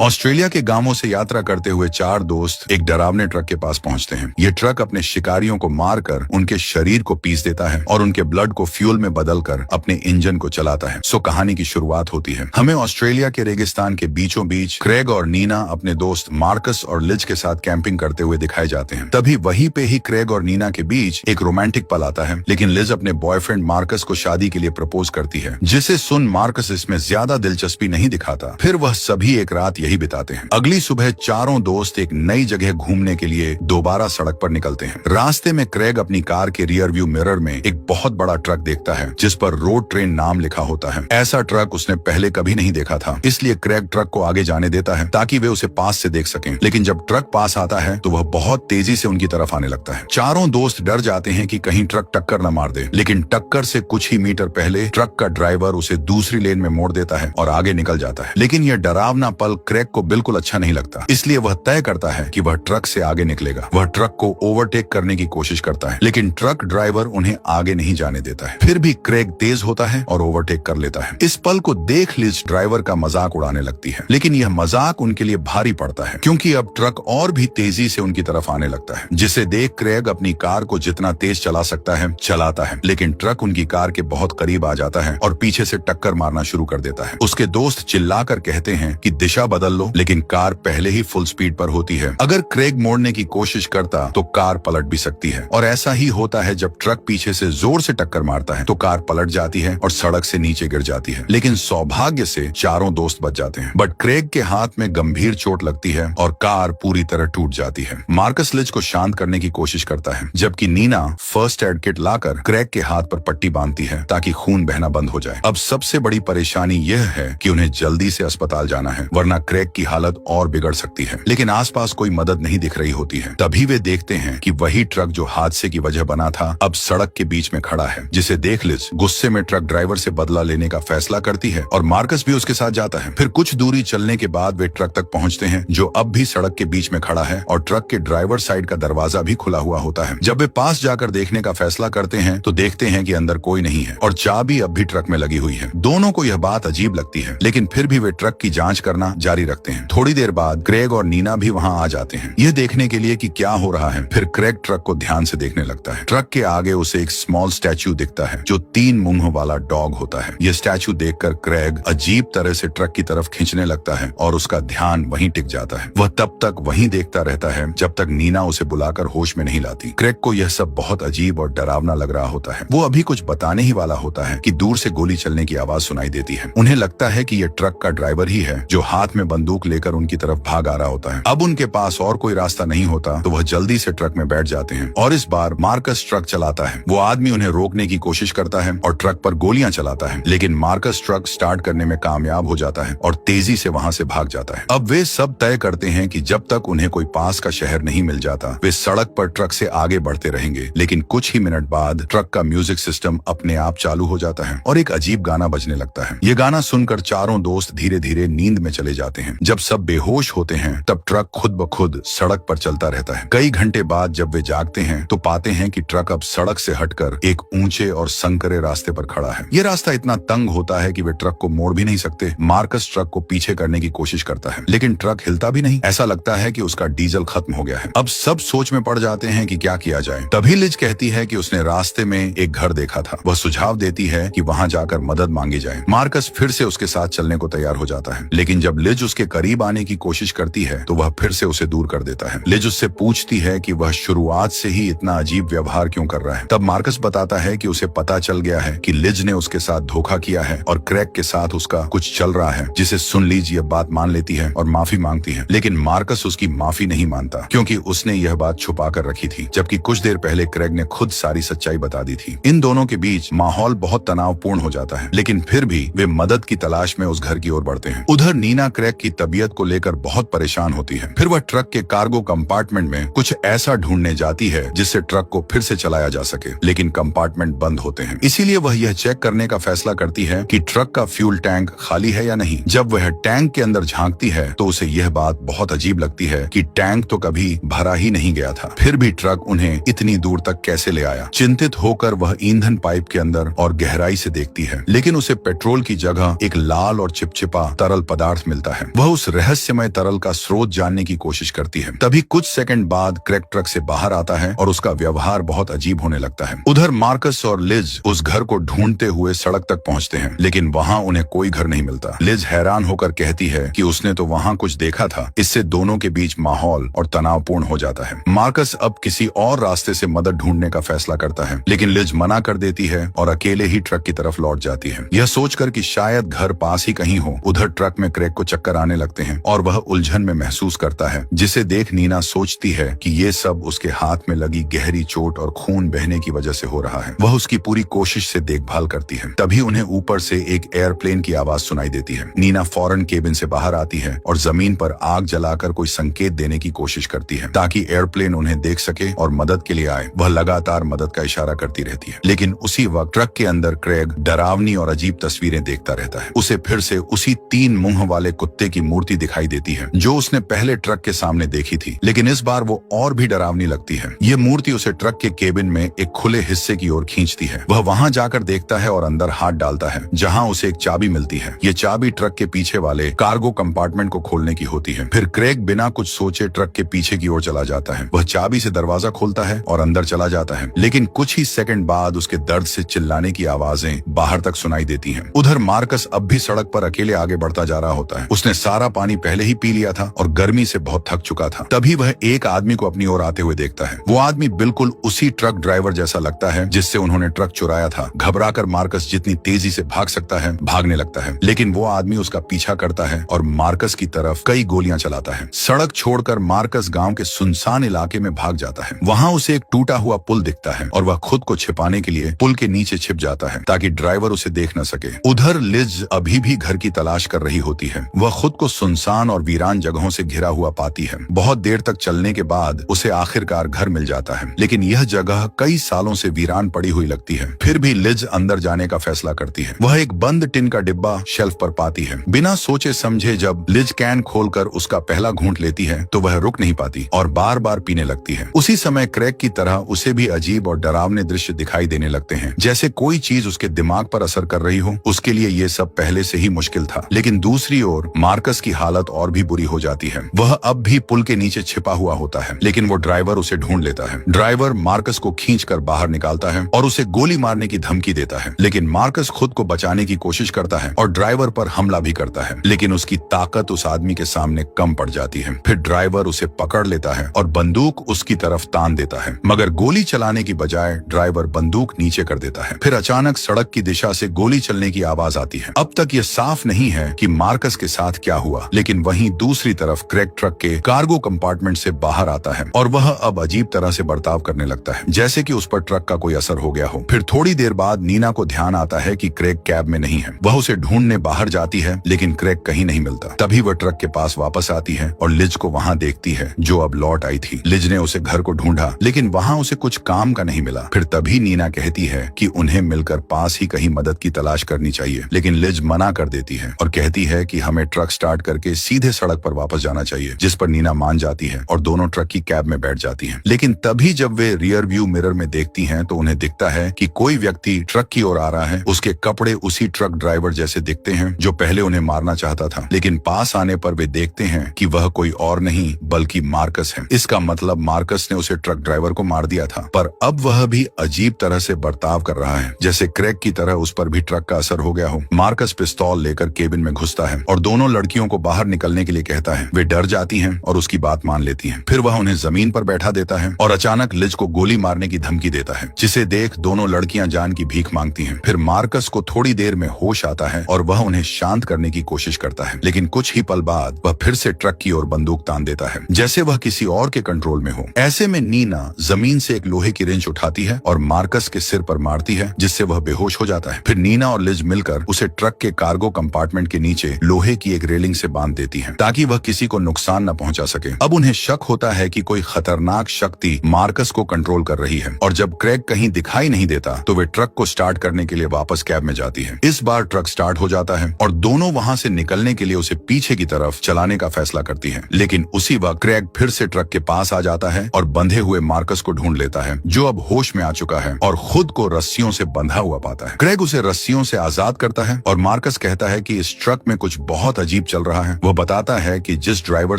Australia के गांवों से यात्रा करते हुए चार दोस्त एक डरावने ट्रक के पास पहुंचते हैं। ये ट्रक अपने शिकारियों को मारकर उनके शरीर को पीस देता है और उनके ब्लड को फ्यूल में बदलकर अपने इंजन को चलाता है। सो कहानी की शुरुआत होती है। हमें ऑस्ट्रेलिया के रेगिस्तान के बीचों बीच क्रेग और नीना अपने दोस्त मार्कस और लिज के साथ कैंपिंग करते हुए दिखाए जाते हैं। तभी वहीं पे ही क्रेग और नीना के बीच एक रोमांटिक पल आता है, लेकिन लिज अपने बॉयफ्रेंड मार्कस को शादी के लिए प्रपोज करती है, जिसे सुन मार्कस इसमें ज्यादा दिलचस्पी नहीं दिखाता। फिर वह सभी एक रात यही बिताते हैं। अगली सुबह चारों दोस्त एक नई जगह घूमने के लिए दोबारा सड़क पर निकलते हैं। रास्ते में क्रेग अपनी कार के रियर व्यू मिरर में एक बहुत बड़ा ट्रक देखता है, जिस पर रोड ट्रेन नाम लिखा होता है। ऐसा ट्रक उसने पहले कभी नहीं देखा था, इसलिए क्रेग ट्रक को आगे जाने देता है ताकि वे उसे पास से देख सकें। लेकिन जब ट्रक पास आता है तो वह बहुत तेजी से उनकी तरफ आने लगता है। चारों दोस्त डर जाते हैं कि कहीं ट्रक टक्कर न मार दे, लेकिन टक्कर से कुछ ही मीटर पहले ट्रक का ड्राइवर उसे दूसरी लेन में मोड़ देता है और आगे निकल जाता है। लेकिन यह डरावना पल क्रेग को बिल्कुल अच्छा नहीं लगता, इसलिए वह तय करता है कि वह ट्रक से आगे निकलेगा। वह ट्रक को ओवरटेक करने की कोशिश करता है, लेकिन ट्रक ड्राइवर उन्हें आगे नहीं जाने देता है। फिर भी क्रेग तेज होता है और ओवरटेक कर लेता है। इस पल को देख लिज ड्राइवर का मजाक उड़ाने लगती है, लेकिन यह मजाक उनके लिए भारी पड़ता है, क्योंकि अब ट्रक और भी तेजी से उनकी तरफ आने लगता है, जिसे देख क्रेग अपनी कार को जितना तेज चला सकता है चलाता है, लेकिन ट्रक उनकी कार के बहुत करीब आ जाता है और पीछे से टक्कर मारना शुरू कर देता है। उसके दोस्त चिल्लाकर कहते हैं कि दिशा बदल लो, लेकिन कार पहले ही फुल स्पीड पर होती है। अगर क्रेग मोड़ने की कोशिश करता तो कार पलट भी सकती है, और ऐसा ही होता है। जब ट्रक पीछे से जोर से टक्कर मारता है तो कार पलट जाती है और सड़क से नीचे गिर जाती है। लेकिन सौभाग्य से चारों दोस्त बच जाते हैं, बट क्रेग के हाथ में गंभीर चोट लगती है और कार पूरी तरह टूट जाती है। मार्कस लिज को शांत करने की कोशिश करता है, जबकि नीना फर्स्ट एड किट लाकर क्रेग के हाथ पर पट्टी बांधती है ताकि खून बहना बंद हो जाए। अब सबसे बड़ी परेशानी यह है कि उन्हें जल्दी से अस्पताल जाना है, वरना क्रेग की हालत और बिगड़ सकती है। लेकिन आसपास कोई मदद नहीं दिख रही होती है। तभी वे देखते हैं कि वही ट्रक जो हादसे की वजह बना था अब सड़क के बीच में खड़ा है, जिसे देख लिज गुस्से में ट्रक ड्राइवर से बदला लेने का फैसला करती है और मार्कस भी उसके साथ जाता है। फिर कुछ दूरी चलने के बाद वे ट्रक तक पहुंचते हैं, जो अब भी सड़क के बीच में खड़ा है और ट्रक के ड्राइवर साइड का दरवाजा भी खुला हुआ होता है। जब वे पास जाकर देखने का फैसला करते हैं तो देखते हैं कि अंदर कोई नहीं है और चाबी अब भी ट्रक में लगी हुई है। दोनों को यह बात अजीब लगती है, लेकिन फिर भी वे ट्रक की जांच करना जारी रखते हैं। थोड़ी देर बाद क्रेग और नीना भी वहां आ जाते हैं, यह देखने के लिए कि क्या हो रहा है। फिर क्रेग ट्रक को ध्यान से देखने लगता है। ट्रक के आगे उसे एक स्मॉल स्टैचू दिखता है, जो 3 मुंहों वाला डॉग होता है। यह स्टैचू देखकर क्रेग अजीब तरह से ट्रक की तरफ खींचने लगता है और उसका ध्यान वहीं टिक जाता है। वह तब तक वहीं देखता रहता है जब तक नीना उसे बुलाकर होश में नहीं लाती। क्रेग को यह सब बहुत अजीब और डरावना लग रहा होता है। वो अभी कुछ बताने ही वाला होता है कि दूर से गोली चलने की आवाज सुनाई देती है। उन्हें लगता है कि यह ट्रक का ड्राइवर ही है, जो हाथ में बंदूक लेकर उनकी तरफ भाग आ रहा होता है। अब उनके पास और कोई रास्ता नहीं होता तो वह जल्दी से ट्रक में बैठ जाते हैं, और इस बार मार्कस ट्रक चलाता है। वो आदमी उन्हें रोकने की कोशिश करता है और ट्रक पर गोलियां चलाता है, लेकिन मार्कस ट्रक स्टार्ट करने में कामयाब हो जाता है और तेजी से वहां से भाग जाता है। अब वे सब तय करते हैं कि जब तक उन्हें कोई पास का शहर नहीं मिल जाता वे सड़क पर ट्रक से आगे बढ़ते रहेंगे। लेकिन कुछ ही मिनट बाद ट्रक का म्यूजिक सिस्टम अपने आप चालू हो जाता है और एक अजीब गाना बजने लगता है। ये गाना सुनकर चारों दोस्त धीरे धीरे नींद में चले जाते हैं। जब सब बेहोश होते हैं तब ट्रक खुद ब खुद सड़क पर चलता रहता है। कई घंटे बाद जब वे जागते हैं तो पाते हैं कि ट्रक अब सड़क से हटकर एक ऊंचे और संकरे रास्ते पर खड़ा है। ये रास्ता इतना तंग होता है कि वे ट्रक को मोड़ भी नहीं सकते। मार्कस ट्रक को पीछे करने की कोशिश करता है, लेकिन ट्रक हिलता भी नहीं। ऐसा लगता है कि उसका डीजल खत्म हो गया है। अब सब सोच में पड़ जाते हैं कि क्या किया जाए। तभी लिज कहती है कि उसने रास्ते में एक घर देखा था। वह सुझाव देती है कि वहां जाकर मदद मांगी जाए। मार्कस फिर से उसके साथ चलने को तैयार हो जाता है, लेकिन जब लिज उसके करीब आने की कोशिश करती है तो वह फिर से उसे दूर कर देता है। लिज उससे पूछती है कि वह शुरुआत से ही इतना अजीब व्यवहार क्यों कर रहा है। तब मार्कस बताता है कि उसे पता चल गया है कि लिज ने उसके साथ धोखा किया है और क्रेग के साथ उसका कुछ चल रहा है, जिसे सुन लीज यह बात मान लेती है और माफी मांगती है। लेकिन मार्कस उसकी माफी नहीं मानता, क्योंकि उसने यह बात छुपा कर रखी थी, जबकि कुछ देर पहले क्रेग ने खुद सारी सच्चाई बता दी थी। इन दोनों के बीच माहौल बहुत तनावपूर्ण हो जाता है, लेकिन फिर भी वे मदद की तलाश में उस घर की ओर बढ़ते हैं। उधर नीना क्रेग की तबीयत को लेकर बहुत परेशान होती है। फिर वह ट्रक के कार्गो कंपार्टमेंट में कुछ ऐसा ढूंढने जाती है जिससे ट्रक को फिर से चलाया जा सके, लेकिन कंपार्टमेंट बंद होते हैं। इसीलिए वह यह चेक करने का फैसला करती है कि ट्रक का फ्यूल टैंक खाली है या नहीं। जब वह टैंक के अंदर झांकती है तो उसे यह बात बहुत अजीब लगती है कि टैंक तो कभी भरा ही नहीं गया था, फिर भी ट्रक उन्हें इतनी दूर तक कैसे ले आया। चिंतित होकर वह ईंधन पाइप के अंदर और गहराई से देखती है, लेकिन उसे पेट्रोल की जगह एक लाल और चिपचिपा तरल पदार्थ मिलता है। वह उस रहस्यमय तरल का स्रोत जानने की कोशिश करती है। तभी कुछ सेकंड बाद क्रेग ट्रक से बाहर आता है और उसका व्यवहार बहुत अजीब होने लगता है। उधर मार्कस और लिज उस घर को ढूंढते हुए सड़क तक पहुंचते हैं, लेकिन वहां उन्हें कोई घर नहीं मिलता। लिज हैरान होकर कहती है कि उसने तो वहां कुछ देखा था। इससे दोनों के बीच माहौल और तनावपूर्ण हो जाता है। मार्कस अब किसी और रास्ते से मदद ढूंढने का फैसला करता है, लेकिन लिज मना कर देती है और अकेले ही ट्रक की तरफ लौट जाती है, यह सोचकर कि शायद घर पास ही कहीं हो। उधर ट्रक में क्रेग को चक्कर आने लगते हैं और वह उलझन में महसूस करता है, जिसे देख नीना सोचती है कि ये सब उसके हाथ में लगी गहरी चोट और खून बहने की वजह से हो रहा है। वह उसकी पूरी कोशिश से देखभाल करती है। तभी उन्हें ऊपर से एक एयरप्लेन की आवाज सुनाई देती है। नीना फौरन केबिन से बाहर आती है और जमीन पर आग जलाकर कोई संकेत देने की कोशिश करती है ताकि एयरप्लेन उन्हें देख सके और मदद के लिए आए। वह लगातार मदद का इशारा करती रहती है, लेकिन उसी वक्त ट्रक के अंदर क्रेग डरावनी और अजीब तस्वीरें देखता रहता है। उसे फिर से उसी 3 मुंह वाले कुत्ते की मूर्ति दिखाई देती है जो उसने पहले ट्रक के सामने देखी थी, लेकिन इस बार वो और भी डरावनी लगती है। ये मूर्ति उसे ट्रक के केबिन में एक खुले हिस्से की ओर खींचती है। वह वहां जाकर देखता है और अंदर हाथ डालता है, जहां उसे एक चाबी मिलती है। ये चाबी ट्रक के पीछे वाले कार्गो कंपार्टमेंट को खोलने की होती है। फिर क्रेग बिना कुछ सोचे ट्रक के पीछे की ओर चला जाता है। वह चाबी से दरवाजा खोलता है और अंदर चला जाता है, लेकिन कुछ ही सेकंड बाद उसके दर्द से चिल्लाने की आवाजें बाहर तक सुनाई देती हैं। उधर मार्कस अब भी सड़क पर अकेले आगे बढ़ता जा रहा होता है। उसने सारा पानी पहले ही पी लिया था और गर्मी से बहुत थक चुका था। तभी वह एक आदमी को अपनी ओर आते हुए देखता है। वो आदमी बिल्कुल उसी ट्रक ड्राइवर जैसा लगता है जिससे उन्होंने ट्रक चुराया था। घबराकर मार्कस जितनी तेजी से भाग सकता है भागने लगता है, लेकिन वो आदमी उसका पीछा करता है और मार्कस की तरफ कई गोलियां चलाता है। सड़क छोड़कर मार्कस गांव के सुनसान इलाके में भाग जाता है। वहां उसे एक टूटा हुआ पुल दिखता है और वह खुद को छिपाने के लिए पुल के नीचे छिप जाता है ताकि ड्राइवर उसे देख न सके। उधर लिज अभी भी घर की तलाश कर रही होती है। वह खुद को सुनसान और वीरान जगहों से घिरा हुआ पाती है। बहुत देर तक चलने के बाद उसे आखिरकार घर मिल जाता है, लेकिन यह जगह कई सालों से वीरान पड़ी हुई लगती है। फिर भी लिज अंदर जाने का फैसला करती है। वह एक बंद टिन का डिब्बा शेल्फ पर पाती है। बिना सोचे समझे जब लिज कैन खोलकर उसका पहला घूंट लेती है तो वह रुक नहीं पाती और बार बार पीने लगती है। उसी समय क्रेग की तरह उसे भी अजीब और डरावने दृश्य दिखाई देने लगते हैं, जैसे कोई चीज उसके दिमाग पर असर कर रही हो। उसके लिए ये सब पहले से ही मुश्किल था, लेकिन दूसरी ओर मार्कस की हालत और भी बुरी हो जाती है। वह अब भी पुल के नीचे छिपा हुआ होता है, लेकिन वो ड्राइवर उसे ढूंढ लेता है। ड्राइवर मार्कस को खींचकर बाहर निकालता है और उसे गोली मारने की धमकी देता है, लेकिन मार्कस खुद को बचाने की कोशिश करता है और ड्राइवर पर हमला भी करता है, लेकिन उसकी ताकत उस आदमी के सामने कम पड़ जाती है। फिर ड्राइवर उसे पकड़ लेता है और बंदूक उसकी तरफ तान देता है, मगर गोली चलाने की बजाय ड्राइवर बंदूक नीचे कर देता है। फिर अचानक सड़क की दिशा से गोली चलने की आवाज आती है। अब तक ये साफ नहीं है कि मार्कस के साथ क्या हुआ, लेकिन वहीं दूसरी तरफ क्रेग ट्रक के कार्गो कंपार्टमेंट से बाहर आता है और वह अब अजीब तरह से बर्ताव करने लगता है, जैसे कि उस पर ट्रक का कोई असर हो गया हो। फिर थोड़ी देर बाद नीना को ध्यान आता है कि क्रेग कैब में नहीं है। वह उसे ढूंढने बाहर जाती है, लेकिन क्रेग कहीं नहीं मिलता। तभी वह ट्रक के पास वापस आती है और लिज को वहां देखती है, जो अब लौट आई थी। लिज ने उसे घर को ढूंढा, लेकिन वहां उसे कुछ काम का नहीं मिला। फिर तभी नीना कहती है कि उन्हें मिलकर पास ही कहीं मदद की तलाश करनी चाहिए, लेकिन लिज मना कर देती है और कहती है कि हमें ट्रक स्टार्ट करके सीधे सड़क पर वापस जाना चाहिए, जिस पर नीना मान जाती है और दोनों ट्रक की कैब में बैठ जाती हैं। लेकिन तभी जब वे रियर व्यू मिरर में देखती हैं तो उन्हें दिखता है कि कोई व्यक्ति ट्रक की ओर आ रहा है। उसके कपड़े उसी ट्रक ड्राइवर जैसे दिखते हैं जो पहले उन्हें मारना चाहता था, लेकिन पास आने पर वे देखते हैं कि वह कोई और नहीं बल्कि मार्कस है। इसका मतलब मार्कस ने उसे ट्रक ड्राइवर को मार दिया था, पर अब वह भी अजीब तरह से बर्ताव कर रहा है, जैसे क्रेग की तरह उस पर भी ट्रक का असर हो गया हो। मार्कस पिस्तौल लेकर केबिन में घुसता है और दोनों लड़कियों को बाहर निकलने के लिए कहता है। वे डर जाती हैं और उसकी बात मान लेती हैं। फिर वह उन्हें जमीन पर बैठा देता है और अचानक लिज को गोली मारने की धमकी देता है, जिसे देख दोनों लड़कियां जान की भीख मांगती हैं। फिर मार्कस को थोड़ी देर में होश आता है और वह उन्हें शांत करने की कोशिश करता है, लेकिन कुछ ही पल बाद वह फिर से ट्रक की ओर बंदूक तान देता है, जैसे वह किसी और के कंट्रोल में हो। ऐसे में नीना जमीन से एक लोहे की रेंच उठाती है और मार्कस के सिर पर मारती है, जिससे वह बेहोश हो जाता है। फिर नीना और लिज मिलकर उसे ट्रक के कार्गो कंपार्टमेंट के नीचे लोहे की एक रेलिंग से बांध देती हैं, ताकि वह किसी को नुकसान न पहुंचा सके। अब उन्हें शक होता है कि कोई खतरनाक शक्ति मार्कस को कंट्रोल कर रही है, और जब क्रेग कहीं दिखाई नहीं देता तो वे ट्रक को स्टार्ट करने के लिए वापस कैब में जाती है। इस बार ट्रक स्टार्ट हो जाता है और दोनों वहां से निकलने के लिए उसे पीछे की तरफ चलाने का फैसला करती है, लेकिन उसी वक्त क्रेग फिर से ट्रक के पास आ जाता है और बंधे हुए मार्कस को ढूंढ लेता है, जो अब होश में आ चुका है और खुद को रस्सियों से बंधा हुआ पाता है। क्रेग उसे रस्सियों से आजाद करता है और मार्कस कहता है कि इस ट्रक में कुछ बहुत अजीब अजीब चल रहा है। वह बताता है कि जिस ड्राइवर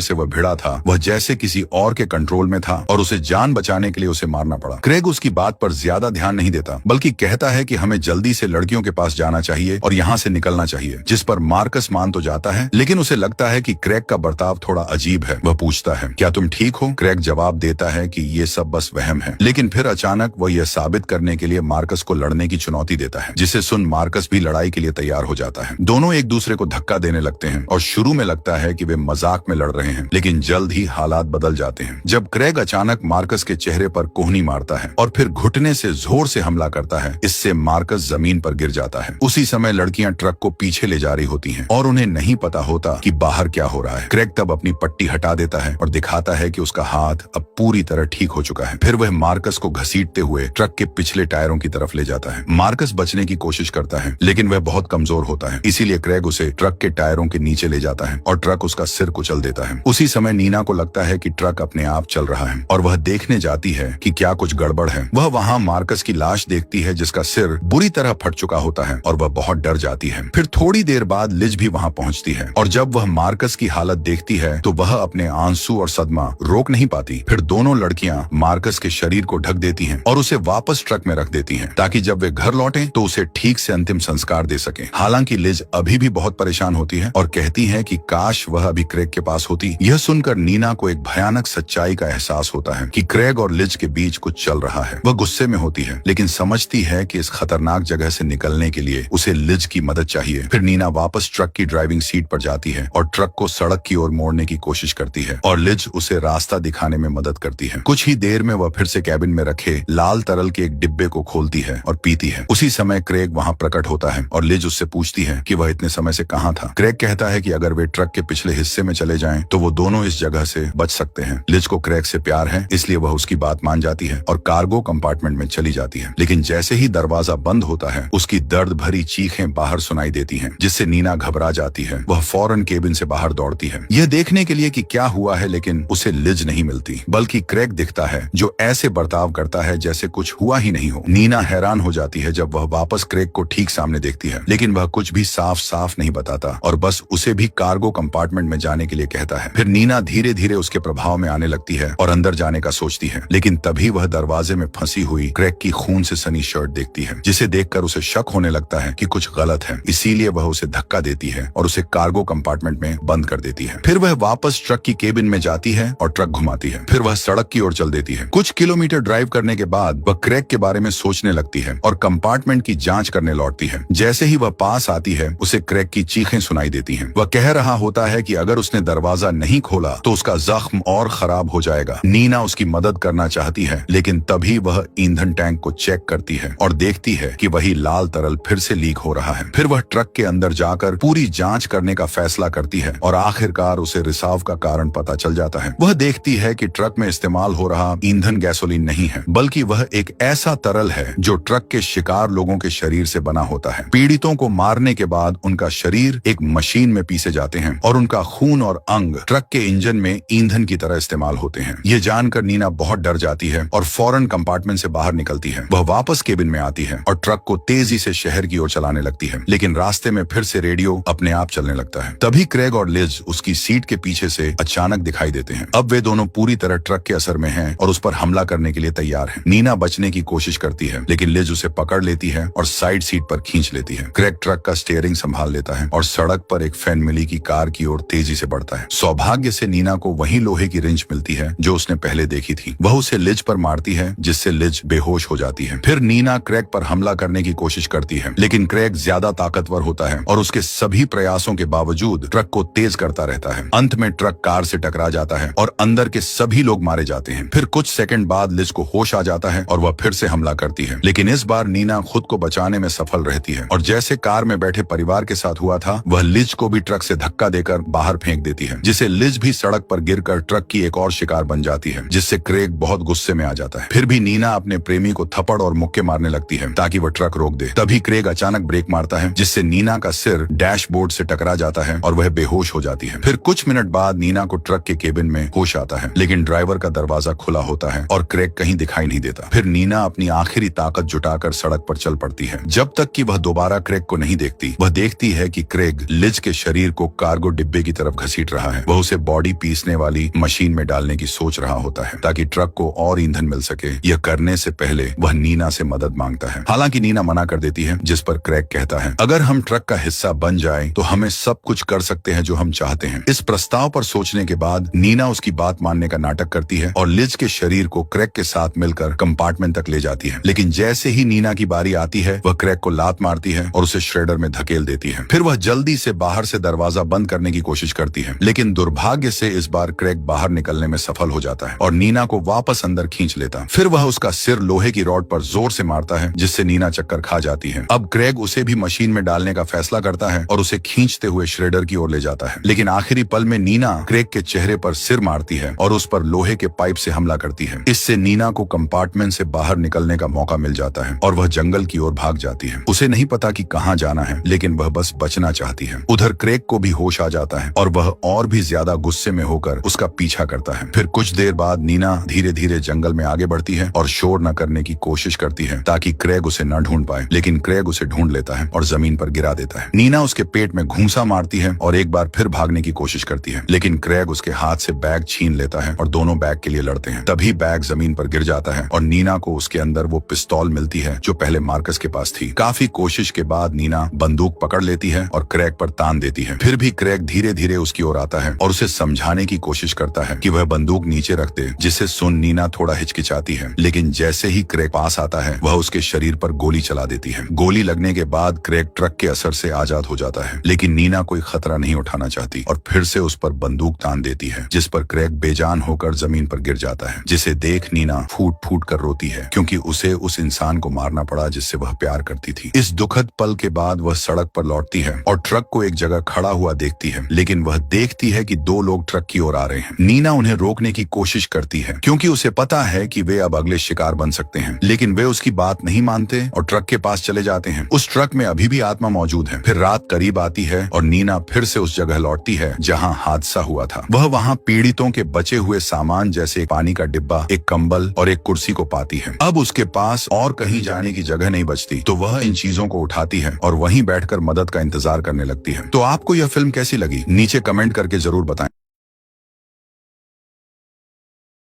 से वह भिड़ा था वह जैसे किसी और के कंट्रोल में था और उसे जान बचाने के लिए उसे मारना पड़ा। क्रेग उसकी बात पर ज्यादा ध्यान नहीं देता, बल्कि कहता है कि हमें जल्दी से लड़कियों के पास जाना चाहिए और यहाँ से निकलना चाहिए, जिस पर मार्कस मान तो जाता है, लेकिन उसे लगता है कि क्रेग का बर्ताव थोड़ा अजीब है। वह पूछता है, क्या तुम ठीक हो? क्रेग जवाब देता है कि ये सब बस वहम है, लेकिन फिर अचानक वह यह साबित करने के लिए मार्कस को लड़ने की चुनौती देता है, जिसे सुन मार्कस भी लड़ाई के लिए तैयार हो जाता है। दोनों एक दूसरे को धक्का देने लगते हैं और शुरू में लगता है कि वे मजाक में लड़ रहे हैं, लेकिन जल्द ही हालात बदल जाते हैं जब क्रेग अचानक मार्कस के चेहरे पर कोहनी मारता है और फिर घुटने से जोर से हमला करता है। इससे मार्कस जमीन पर गिर जाता है। उसी समय लड़कियां ट्रक को पीछे ले जा रही होती हैं और उन्हें नहीं पता होता कि बाहर क्या हो रहा है। क्रेग तब अपनी पट्टी हटा देता है और दिखाता है कि उसका हाथ अब पूरी तरह ठीक हो चुका है। फिर वह मार्कस को घसीटते हुए ट्रक के पिछले टायरों की तरफ ले जाता है। मार्कस बचने की कोशिश करता है, लेकिन वह बहुत कमजोर होता है, इसीलिए क्रेग उसे ट्रक के टायरों के नीचे ले जाता है और ट्रक उसका सिर कुचल देता है। उसी समय नीना को लगता है कि ट्रक अपने आप चल रहा है और वह देखने जाती है कि क्या कुछ गड़बड़ है। वह वहाँ मार्कस की लाश देखती है जिसका सिर बुरी तरह फट चुका होता है और वह बहुत डर जाती है। फिर थोड़ी देर बाद लिज भी वहाँ पहुँचती है और जब वह मार्कस की हालत देखती है तो वह अपने आंसू और सदमा रोक नहीं पाती। फिर दोनों लड़कियां मार्कस के शरीर को ढक देती हैं और उसे वापस ट्रक में रख देती हैं ताकि जब वे घर लौटें तो उसे ठीक से अंतिम संस्कार दे सकें। हालांकि लिज अभी भी बहुत परेशान होती है और कहती है कि काश वह अभी क्रेग के पास होती। यह सुनकर नीना को एक भयानक सच्चाई का एहसास होता है कि क्रेग और लिज के बीच कुछ चल रहा है। वह गुस्से में होती है, लेकिन समझती है कि इस खतरनाक जगह से निकलने के लिए उसे लिज की मदद चाहिए। फिर नीना वापस ट्रक की ड्राइविंग सीट पर जाती है और ट्रक को सड़क की ओर मोड़ने की कोशिश करती है और लिज उसे रास्ता दिखाने में मदद करती है। कुछ ही देर में वह फिर से कैबिन में रखे लाल तरल के एक डिब्बे को खोलती है और पीती है। उसी समय क्रेग वहाँ प्रकट होता है और लिज उससे पूछती है कि वह इतने समय से कहाँ था। क्रेग कहता है कि अगर वे ट्रक के पिछले हिस्से में चले जाएं तो वो दोनों इस जगह से बच सकते हैं। लिज को क्रेग से प्यार है, इसलिए वह उसकी बात मान जाती है और कार्गो कंपार्टमेंट में चली जाती है। लेकिन जैसे ही दरवाजा बंद होता है उसकी दर्द भरी चीखें बाहर सुनाई देती हैं, जिससे नीना घबरा जाती है। वह फौरन केबिन से बाहर दौड़ती है यह देखने के लिए कि क्या हुआ है, लेकिन उसे लिज नहीं मिलती बल्कि क्रेग दिखता है जो ऐसे बर्ताव करता है जैसे कुछ हुआ ही नहीं हो। नीना हैरान हो जाती है जब वह वापस क्रेग को ठीक सामने देखती है, लेकिन वह कुछ भी साफ साफ नहीं बताता और बस उसे भी कार्गो कंपार्टमेंट में जाने के लिए कहता है। फिर नीना धीरे धीरे उसके प्रभाव में आने लगती है और अंदर जाने का सोचती है, लेकिन तभी वह दरवाजे में फंसी हुई क्रेग की खून से सनी शर्ट देखती है, जिसे देखकर उसे शक होने लगता है कि कुछ गलत है। इसीलिए वह उसे धक्का देती है और उसे कार्गो कंपार्टमेंट में बंद कर देती है। फिर वह वापस ट्रक की केबिन में जाती है और ट्रक घुमाती है। फिर वह सड़क की ओर चल देती है। कुछ किलोमीटर ड्राइव करने के बाद वह क्रेग के बारे में सोचने लगती है और कंपार्टमेंट की जांच करने लौटती है। जैसे ही वह पास आती है उसे क्रेग की चीखें सुनाई देती हैं। वह कह रहा होता है कि अगर उसने दरवाजा नहीं खोला तो उसका जख्म और खराब हो जाएगा। नीना उसकी मदद करना चाहती है, लेकिन तभी वह ईंधन टैंक को चेक करती है और देखती है कि वही लाल तरल फिर से लीक हो रहा है। फिर वह ट्रक के अंदर जाकर पूरी जांच करने का फैसला करती है और आखिरकार उसे रिसाव का कारण पता चल जाता है। वह देखती है कि ट्रक में इस्तेमाल हो रहा ईंधन गैसोलीन नहीं है, बल्कि वह एक ऐसा तरल है जो ट्रक के शिकार लोगों के शरीर से बना होता है। पीड़ितों को मारने के बाद उनका शरीर एक मशीन में पीसे जाते हैं और उनका खून और अंग ट्रक के इंजन में ईंधन की तरह इस्तेमाल होते हैं। ये जानकर नीना बहुत डर जाती है और फौरन कंपार्टमेंट से बाहर निकलती है। वह वापस केबिन में आती है और ट्रक को तेजी से शहर की ओर चलाने लगती है, लेकिन रास्ते में फिर से रेडियो अपने आप चलने लगता है। तभी क्रेग और लिज उसकी सीट के पीछे से अचानक दिखाई देते हैं। अब वे दोनों पूरी तरह ट्रक के असर में हैं और उस पर हमला करने के लिए तैयार हैं। नीना बचने की कोशिश करती है, लेकिन लिज उसे पकड़ लेती है और साइड सीट पर खींच लेती है। क्रेग ट्रक का स्टीयरिंग संभाल लेता है और सड़क पर एक फैन मिली की कार की ओर तेजी से बढ़ता है। सौभाग्य से नीना को वही लोहे की रिंच मिलती है जो उसने पहले देखी थी। वह उसे लिज पर मारती है, जिससे लिज बेहोश हो जाती है। फिर नीना क्रेग पर हमला करने की कोशिश करती है, लेकिन क्रेग ज्यादा ताकतवर होता है और उसके सभी प्रयासों के बावजूद ट्रक को तेज करता रहता है। अंत में ट्रक कार से टकरा जाता है और अंदर के सभी लोग मारे जाते हैं। फिर कुछ सेकंड बाद लिज को होश आ जाता है और वह फिर से हमला करती है, लेकिन इस बार नीना खुद को बचाने में सफल रहती है और जैसे कार में बैठे परिवार के साथ हुआ था, वह लिज को भी ट्रक से धक्का देकर बाहर फेंक देती है, जिसे लिज भी सड़क पर गिरकर ट्रक की एक और शिकार बन जाती है, जिससे क्रेग बहुत गुस्से में आ जाता है। फिर भी नीना अपने प्रेमी को थप्पड़ और मुक्के मारने लगती है ताकि वह ट्रक रोक दे। तभी क्रेग अचानक ब्रेक मारता है, जिससे नीना का सिर डैशबोर्ड से टकरा जाता है और वह बेहोश हो जाती है। फिर कुछ मिनट बाद नीना को ट्रक के केबिन में होश आता है, लेकिन ड्राइवर का दरवाजा खुला होता है और क्रेग कहीं दिखाई नहीं देता। फिर नीना अपनी आखिरी ताकत जुटाकर सड़क पर चल पड़ती है। जब तक कि वह दोबारा क्रेग को नहीं देखती, वह देखती है कि क्रेग लिज के शरीर को कार्गो डिब्बे की तरफ घसीट रहा है। वह उसे बॉडी पीसने वाली मशीन में डालने की सोच रहा होता है ताकि ट्रक को और ईंधन मिल सके। यह करने से पहले वह नीना से मदद मांगता है। हालांकि नीना मना कर देती है, जिस पर क्रैग कहता है, अगर हम ट्रक का हिस्सा बन जाए तो हमें सब कुछ कर सकते हैं जो हम चाहते हैं। इस प्रस्ताव पर सोचने के बाद नीना उसकी बात मानने का नाटक करती है और लिज के शरीर को क्रैग के साथ मिलकर कंपार्टमेंट तक ले जाती है। लेकिन जैसे ही नीना की बारी आती है, वह क्रैग को लात मारती है और उसे श्रेडर में धकेल देती है। फिर वह जल्दी से बाहर से दरवाजा बंद करने की कोशिश करती है, लेकिन दुर्भाग्य से इस बार क्रैग बाहर निकलने में सफल हो जाता है और नीना को वापस अंदर खींच लेता। फिर वह उसका सिर लोहे की रॉड पर जोर से मारता है, जिससे नीना चक्कर खा जाती है। अब क्रैग उसे भी मशीन में डालने का फैसला करता है और उसे खींचते हुए श्रेडर की ओर ले जाता है। लेकिन आखिरी पल में नीना क्रैग के चेहरे पर सिर मारती है और उस पर लोहे के पाइप से हमला करती है। इससे नीना को कंपार्टमेंट से बाहर निकलने का मौका मिल जाता है और वह जंगल की ओर भाग जाती है। उसे नहीं पता कि कहां जाना है, लेकिन वह बस बचना चाहती है। उधर क्रैग को भी होश आ जाता है और वह और भी ज्यादा गुस्से में होकर उसका पीछा करता है। फिर कुछ देर बाद नीना धीरे धीरे जंगल में आगे बढ़ती है और शोर न करने की कोशिश करती है ताकि क्रैग उसे न ढूंढ पाए। लेकिन क्रैग उसे ढूंढ लेता है और जमीन पर गिरा देता है। नीना उसके पेट में घूंसा मारती है और एक बार फिर भागने की कोशिश करती है, लेकिन क्रैग उसके हाथ से बैग छीन लेता है और दोनों बैग के लिए लड़ते हैं। तभी बैग जमीन पर गिर जाता है और नीना को उसके अंदर वो पिस्तौल मिलती है जो पहले मार्कस के पास थी। काफी कोशिश के बाद नीना बंदूक पकड़ लेती है और क्रैग पर तान देती है। फिर भी क्रैग धीरे धीरे उसकी ओर आता है और उसे समझाने की कोशिश करता है कि वह बंदूक नीचे रख दे, जिसे सुन नीना थोड़ा हिचकिचाती है। लेकिन जैसे ही क्रैग पास आता है, वह उसके शरीर पर गोली चला देती है। गोली लगने के बाद क्रैग ट्रक के असर से आजाद हो जाता है, लेकिन नीना कोई खतरा नहीं उठाना चाहती और फिर से उस पर बंदूक तान देती है, जिस पर क्रैग बेजान होकर जमीन पर गिर जाता है, जिसे देख नीना फूट फूट कर रोती है, क्योंकि उसे उस इंसान को मारना पड़ा जिससे वह प्यार करती थी। इस दुखद पल के बाद वह सड़क पर लौटती है और ट्रक को एक जगह खड़ा हुआ देखती है, लेकिन वह देखती है कि दो लोग ट्रक की ओर आ रहे हैं। नीना उन्हें रोकने की कोशिश करती है, क्योंकि उसे पता है कि वे अब अगले शिकार बन सकते हैं, लेकिन वे उसकी बात नहीं मानते और ट्रक के पास चले जाते हैं। उस ट्रक में अभी भी आत्मा मौजूद है। फिर रात करीब आती है और नीना फिर से उस जगह लौटती है जहां हादसा हुआ था। वह वहां पीड़ितों के बचे हुए सामान जैसे एक पानी का डिब्बा, एक कंबल और एक कुर्सी को पाती है। अब उसके पास और कहीं जाने की जगह नहीं बचती, तो वह इन चीजों को उठाती है और वहीं बैठकर मदद का इंतजार करने लगती है। तो आपको यह फिल्म कैसी लगी, नीचे कमेंट करके जरूर बताएं।